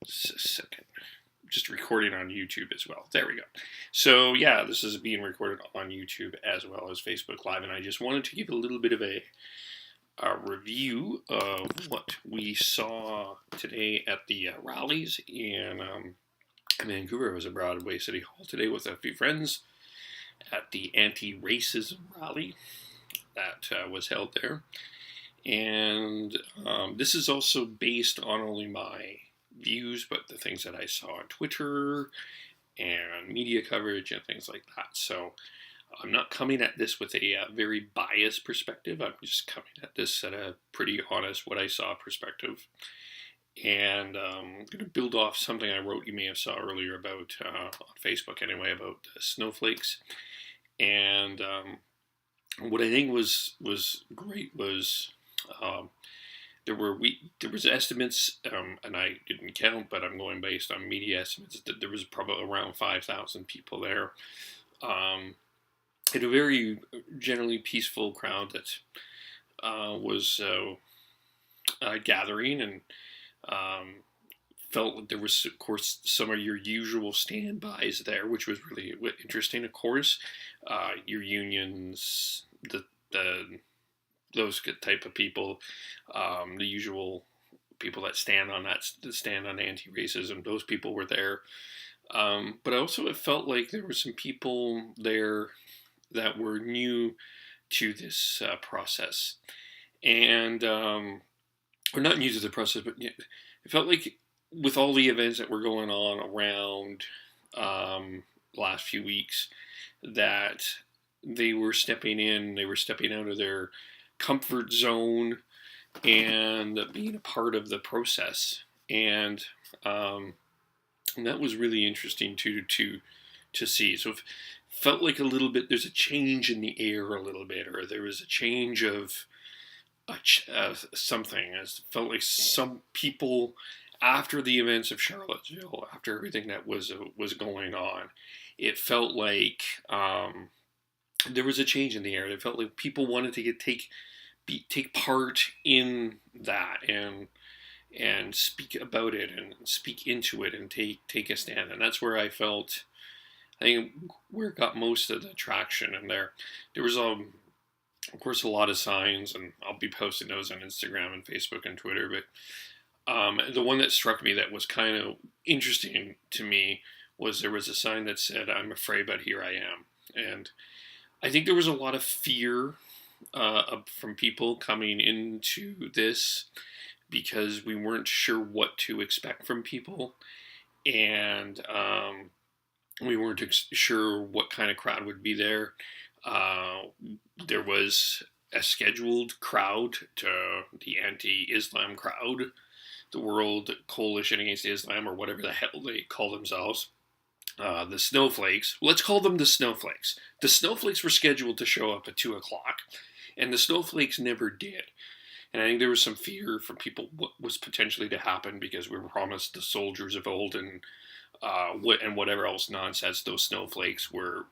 Just a second. Just recording on YouTube as well. There we go. So yeah, this is being recorded on YouTube as well as Facebook Live, and I just wanted to give a little bit of a review of what we saw today at the rallies in Vancouver. I was at Broadway City Hall today with a few friends at the anti-racism rally that was held there. And this is also based on only my views, but the things that I saw on Twitter and media coverage and things like that. So I'm not coming at this with a very biased perspective. I'm just coming at this at a pretty honest, what I saw perspective. And I'm going to build off something I wrote, you may have saw earlier about, on Facebook anyway, about snowflakes. And what I think was great was there was estimates, and I didn't count, but I'm going based on media estimates, that there was probably around 5,000 people there. In a very generally peaceful crowd that was gathering, and felt like there was, of course, some of your usual standbys there, which was really interesting. Of course, your unions, those type of people, the usual people that stand on anti-racism. Those people were there, but also it felt like there were some people there that were new to this process, and or not new to the process, but it felt like with all the events that were going on around last few weeks, that they were stepping out of their comfort zone and being a part of the process, and that was really interesting to see. So it felt like a little bit there's a change in the air a little bit, or there was a change of something. It felt like some people, after the events of Charlottesville, after everything that was going on, it felt like there was a change in the air. It felt like people wanted to take part in that and speak about it and speak into it and take a stand. And that's where I think where it got most of the traction. And there was of course a lot of signs, and I'll be posting those on Instagram and Facebook and Twitter. But the one that struck me that was kind of interesting to me was there was a sign that said, "I'm afraid, but here I am." And I think there was a lot of fear from people coming into this because we weren't sure what to expect from people, and we weren't sure what kind of crowd would be there. There was a scheduled crowd to the anti-Islam crowd, the World Coalition Against Islam, or whatever the hell they call themselves. The snowflakes. Let's call them the snowflakes. The snowflakes were scheduled to show up at 2 o'clock, and the snowflakes never did. And I think there was some fear from people what was potentially to happen, because we were promised the soldiers of old and whatever else nonsense those snowflakes were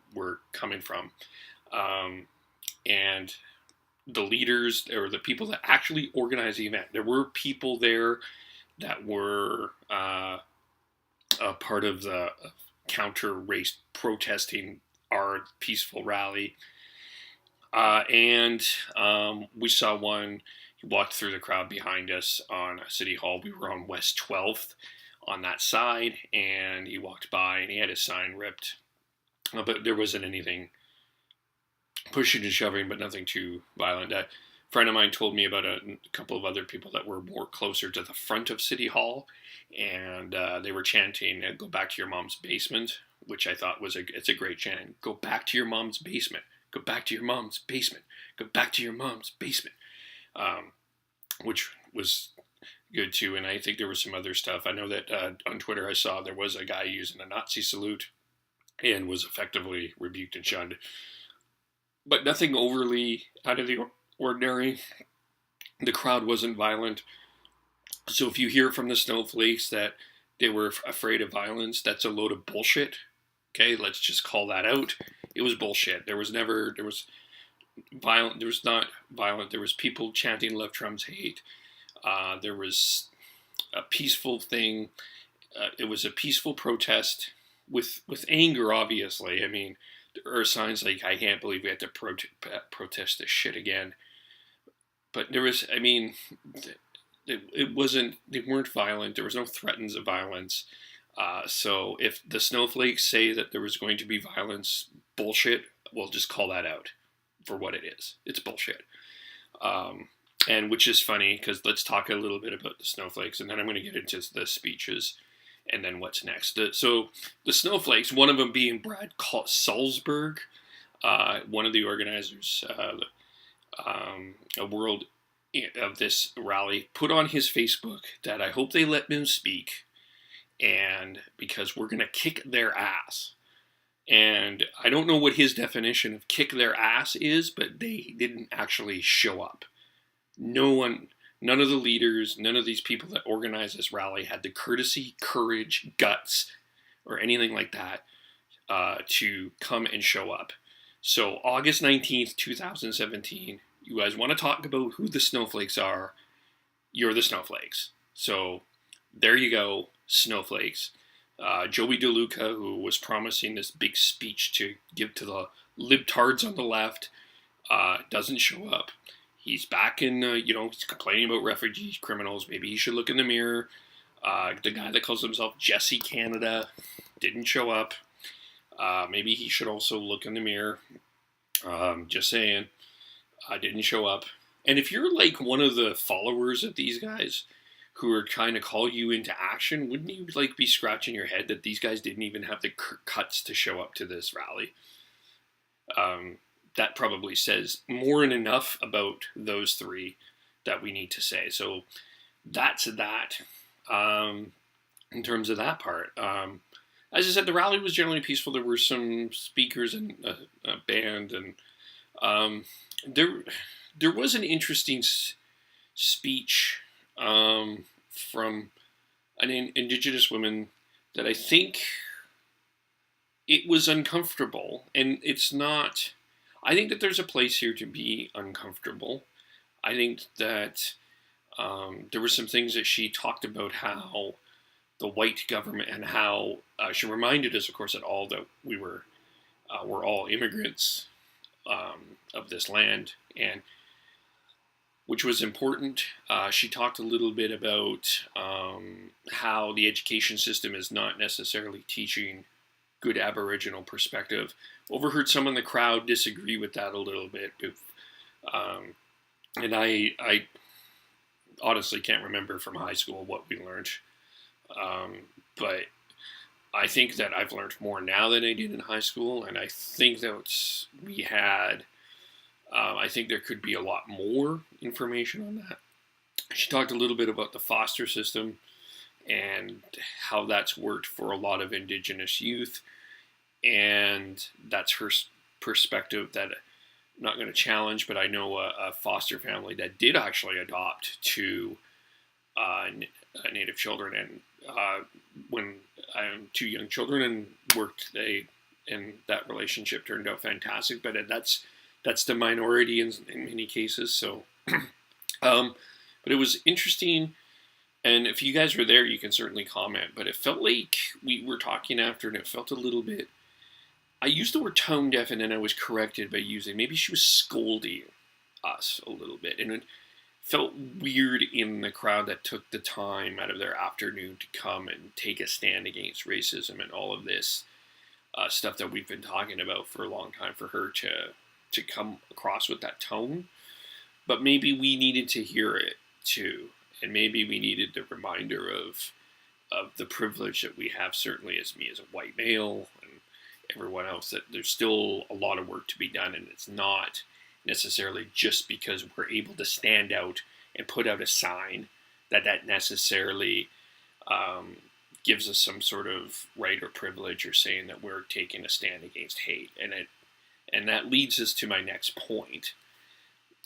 coming from. And the leaders, or the people that actually organized the event, there were people there that were part of the counter-race protesting our peaceful rally. And we saw one. He walked through the crowd behind us on City Hall. We were on West 12th on that side, and he walked by and he had his sign ripped. But there wasn't anything pushing and shoving, but nothing too violent. A friend of mine told me about a couple of other people that were more closer to the front of City Hall, and they were chanting, "Go back to your mom's basement," which I thought it's a great chant. Go back to your mom's basement. Go back to your mom's basement. Go back to your mom's basement. Which was good too. And I think there was some other stuff. I know that on Twitter I saw there was a guy using a Nazi salute and was effectively rebuked and shunned. But nothing overly out of the ordinary. The crowd wasn't violent. So if you hear from the snowflakes that they were afraid of violence, that's a load of bullshit. Okay, let's just call that out. It was bullshit. There was not violent. There was people chanting "Left Trump's hate." There was a peaceful thing. it was a peaceful protest with anger, obviously. I mean, there are signs like, I can't believe we had to protest this shit again. But there was, I mean, it wasn't, they weren't violent. There was no threats of violence. So if the snowflakes say that there was going to be violence, bullshit, we'll just call that out for what it is. It's bullshit. And which is funny, because let's talk a little bit about the snowflakes, and then I'm going to get into the speeches, and then what's next. So the snowflakes, one of them being Brad Salzberg, one of the organizers, a world of this rally, put on his Facebook that I hope they let him speak, and because we're going to kick their ass. And I don't know what his definition of kick their ass is, but they didn't actually show up. None of the leaders, none of these people that organized this rally had the courtesy, courage, guts, or anything like that to come and show up. So August 19th, 2017, you guys want to talk about who the snowflakes are, you're the snowflakes. So there you go, snowflakes. Joey DeLuca, who was promising this big speech to give to the libtards on the left, doesn't show up. He's back in, he's complaining about refugee criminals. Maybe he should look in the mirror. The guy that calls himself Jesse Canada didn't show up. Maybe he should also look in the mirror. Just saying. Didn't show up. And if you're like one of the followers of these guys who are trying to call you into action, wouldn't you like be scratching your head that these guys didn't even have the cuts to show up to this rally? That probably says more than enough about those three that we need to say. So that's that in terms of that part. As I said, the rally was generally peaceful. There were some speakers and a band, and there was an interesting speech from an Indigenous woman that I think it was uncomfortable, and it's not. I think that there's a place here to be uncomfortable. I think that there were some things that she talked about, how the white government, and how she reminded us, of course, that all that we're all immigrants of this land, and which was important. She talked a little bit about how the education system is not necessarily teaching good Aboriginal perspective. Overheard some in the crowd disagree with that a little bit. And I honestly can't remember from high school what we learned. But I think that I've learned more now than I did in high school. And I think that we had, I think there could be a lot more information on that. She talked a little bit about the foster system and how that's worked for a lot of Indigenous youth. And that's her perspective that I'm not going to challenge, but I know a foster family that did actually adopt two Native children, and when two young children, and and that relationship turned out fantastic. But that's the minority in many cases. So, but it was interesting. And if you guys were there, you can certainly comment. But it felt like we were talking after, and it felt a little bit. I used the word tone deaf, and then I was corrected by using, maybe she was scolding us a little bit. And it felt weird in the crowd that took the time out of their afternoon to come and take a stand against racism and all of this stuff that we've been talking about for a long time, for her to come across with that tone. But maybe we needed to hear it too. And maybe we needed the reminder of the privilege that we have, certainly as me as a white male and everyone else, that there's still a lot of work to be done, and it's not necessarily just because we're able to stand out and put out a sign that necessarily gives us some sort of right or privilege, or saying that we're taking a stand against hate. And that leads us to my next point,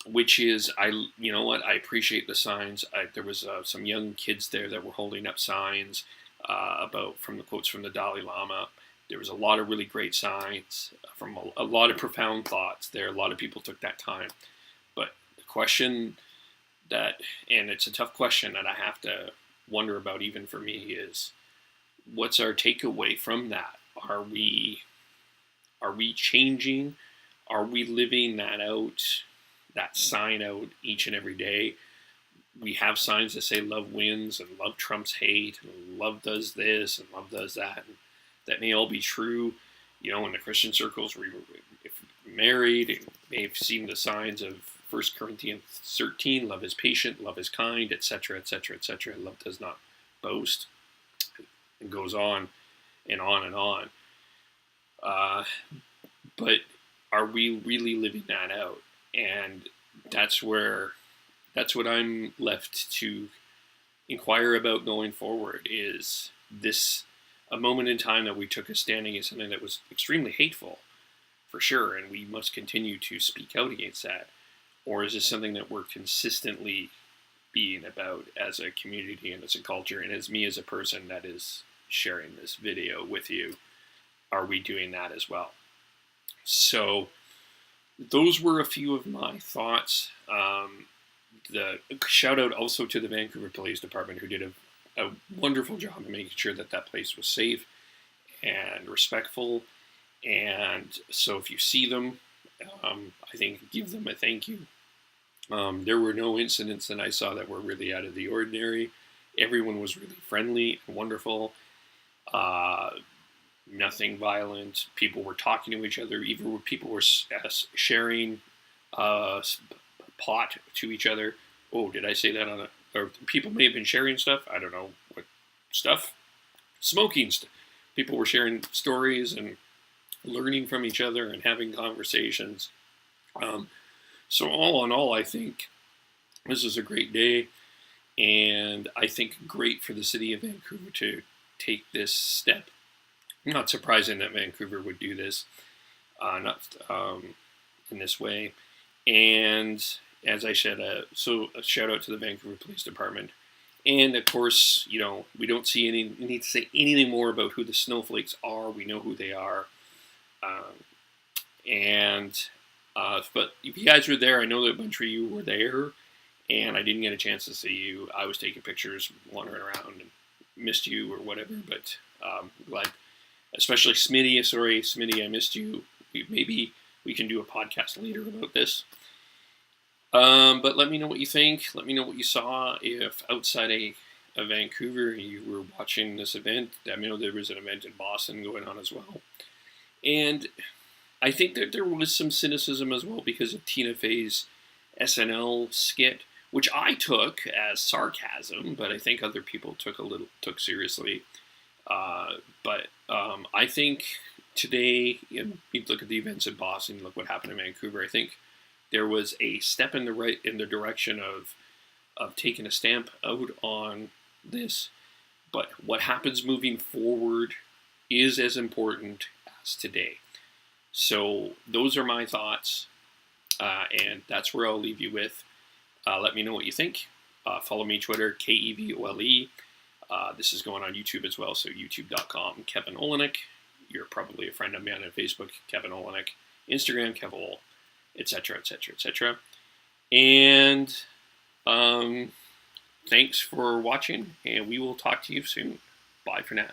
which is, you know what, I appreciate the signs. There was some young kids there that were holding up signs from the quotes from the Dalai Lama. There was a lot of really great signs from a lot of profound thoughts there. A lot of people took that time. But the question and it's a tough question that I have to wonder about even for me, is what's our takeaway from that? Are we changing? Are we living that out, that sign out each and every day? We have signs that say love wins and love trumps hate and love does this and love does that. And that may all be true, in the Christian circles where if you're married and may have seen the signs of 1 Corinthians 13, love is patient, love is kind, etc., etc., etc. Love does not boast. It goes on and on and on. But are we really living that out? And that's what I'm left to inquire about going forward. Is this a moment in time that we took a stand against something that was extremely hateful, for sure, and we must continue to speak out against that? Or is this something that we're consistently being about as a community and as a culture, and as me as a person that is sharing this video with you? Are we doing that as well? So those were a few of my thoughts. The shout out also to the Vancouver Police Department, who did a wonderful job of making sure that place was safe and respectful. And so if you see them, I think give them a thank you. There were no incidents that I saw that were really out of the ordinary. Everyone was really friendly and wonderful. Nothing violent. People were talking to each other. Even people were sharing pot to each other. Oh, did I say that on a? Or people may have been sharing stuff. I don't know what stuff. Smoking stuff. People were sharing stories and learning from each other and having conversations. So all in all, I think this is a great day, and I think great for the city of Vancouver to take this step. Not surprising that Vancouver would do this, in this way. And as I said, so a shout out to the Vancouver Police Department. And of course, we don't see need to say anything more about who the snowflakes are. We know who they are. But if you guys were there, I know that a bunch of you were there, and I didn't get a chance to see you. I was taking pictures, wandering around, and missed you or whatever. But glad, especially Smitty. Sorry, Smitty, I missed you. Maybe we can do a podcast later about this. But let me know what you think. Let me know what you saw. If outside of Vancouver you were watching this event, I know there was an event in Boston going on as well. And I think that there was some cynicism as well because of Tina Fey's SNL skit, which I took as sarcasm, but I think other people took seriously. But I think today, you look at the events in Boston, look what happened in Vancouver. I think there was a step in the direction of taking a stamp out on this. But what happens moving forward is as important as today. So those are my thoughts, and that's where I'll leave you with. Let me know what you think. Follow me Twitter, KEVOLE. This is going on YouTube as well, so youtube.com, Kevin Olenek. You're probably a friend of mine on Facebook, Kevin Olenek. Instagram, Kevol, etc., etc., etc. And thanks for watching, and we will talk to you soon. Bye for now.